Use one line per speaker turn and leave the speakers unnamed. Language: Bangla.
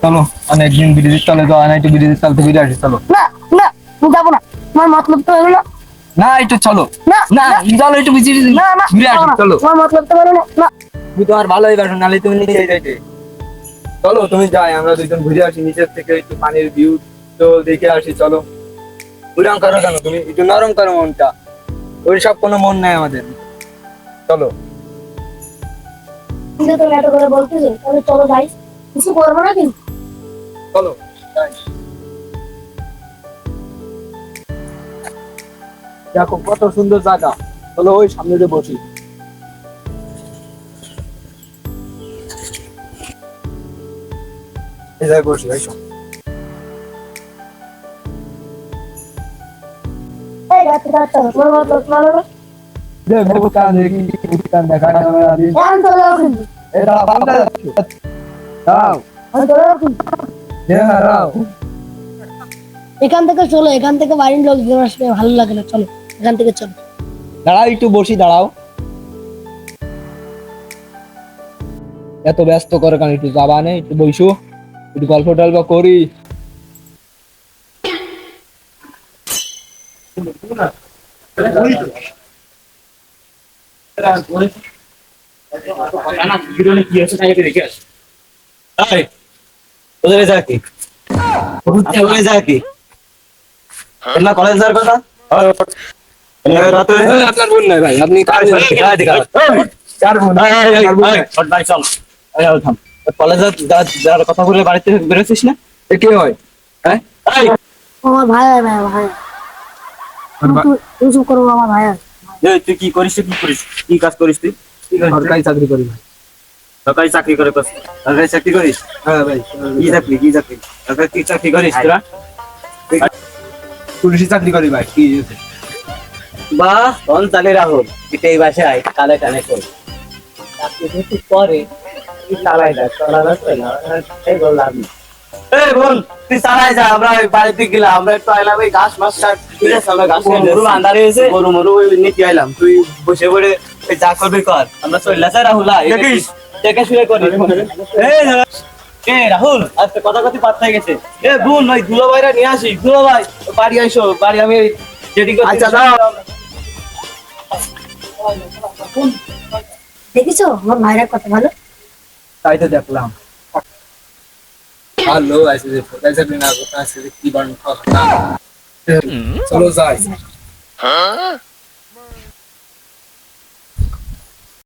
চলো অনেকদিন ব্রিজের তলে যাওয়া নাই, একটু ব্রিজের তল থেকে ঘুরে আসি। চলো।
না না, আমি যাবো না। তোমার মতলব তো হলো না।
না একটু চলো।
না
না
না
চলো একটু ব্রিজে
না না,
ঘুরে
যাবো
আসি।
না।
চলো।
তোমার মতলব তো হলো না। না,
তুমি তো আর ভালোই বাসো, নাহলে তুমি নিচে যাইতে। চলো তুমি যাই, আমরা দুজন ঘুরে আসি নিচের থেকে, একটু পানির ভিউ তো দেখে আসি। চলো। উড়ান করো কেন তুমি? একটু নরম করো মনটা। ওই সব কোনো মন নাই আমাদের। চলো।
কিন্তু তুমি এত করে বলতেছো, তাহলে চলো যাই। কিছু করবো না কিন্তু।
চলো যাই। দেখো কত সুন্দর জায়গা। চলো ওই সামনে দিয়ে বসি। এই জায়গায় বসি। এসো।
এই রাতে রাতে তোমার মতলব তো হলো না।
যে মুখটা দেখি, মুখটা দেখা যাবে না।
এখন চলে যাও কিন্তু।
এটা বাংলা যাচ্ছে। দাও।
এখন চলে যাও কিন্তু।
যে না দাও।
এখান থেকে চলো, এখান থেকে বাড়ির লোকজন আসলে ভালো লাগে না। চলো এখান থেকে চলো।
দাঁড়াও একটু বসি, দাঁড়াও। এত ব্যস্ত করে কারণ একটু যাবা নেই, একটু বইসু, একটু গল্প টল্প করি।
কলেজের কথা রাতে
আপনার বোন নাই ভাই, আপনি চার বোন।
কলেজে যার কথা বলে বাড়িতে বেরোছিস না?
এ কে হয়? হ্যাঁ
আমার ভাই আর ভাই ভাই তুমি চুপ করবো। আমার ভাই আর
তুই কি করিস? কি কাজ করিস তুই?
সরকারি চাকরি করি ভাই।
সরকারি চাকরি করে সরকারি চাকরি করিস?
হ্যাঁ ভাই,
কি চাকরি সরকারি কি চাকরি করিস তোরা?
পুলিশি চাকরি করি ভাই। কি হয়েছে?
বাহ, তখন তাহলে রাহুল এই বাসায় কালে টানে করি চাকরি যেহেতু করে তুই চালাই যা, এই বললাম। এই বোন, তুই চালাই যা, আমরা ওই বাড়িতে গেলাম, আমরা একটু আইলাম এই ঘাস মাস কাট, ঠিক আছে? আমরা ঘাস গরু আন্ধারে হয়েছে, গরু মরু ওই নিতে আইলাম, তুই বসে পড়ে ওই যা করবি কর, আমরা চলে যাই। রাহুল দেখিস দেখে শুনে করি। এই এ রাহুল, আজকে কথা কথি পাত্তা গেছে। এ বোন, ওই দুলো ভাইরা নিয়ে আসি। দুলো ভাই বাড়ি আইসো, বাড়ি আমি রেডি করে
আচ্ছা দাও।
দেখেছো আমার ভাইরা কত ভালো।
তাই তো দেখলাম। ভালো আছে যে সরকারি চাকরি না করতে আছে, কি বান খাওয়া। চলো যাই।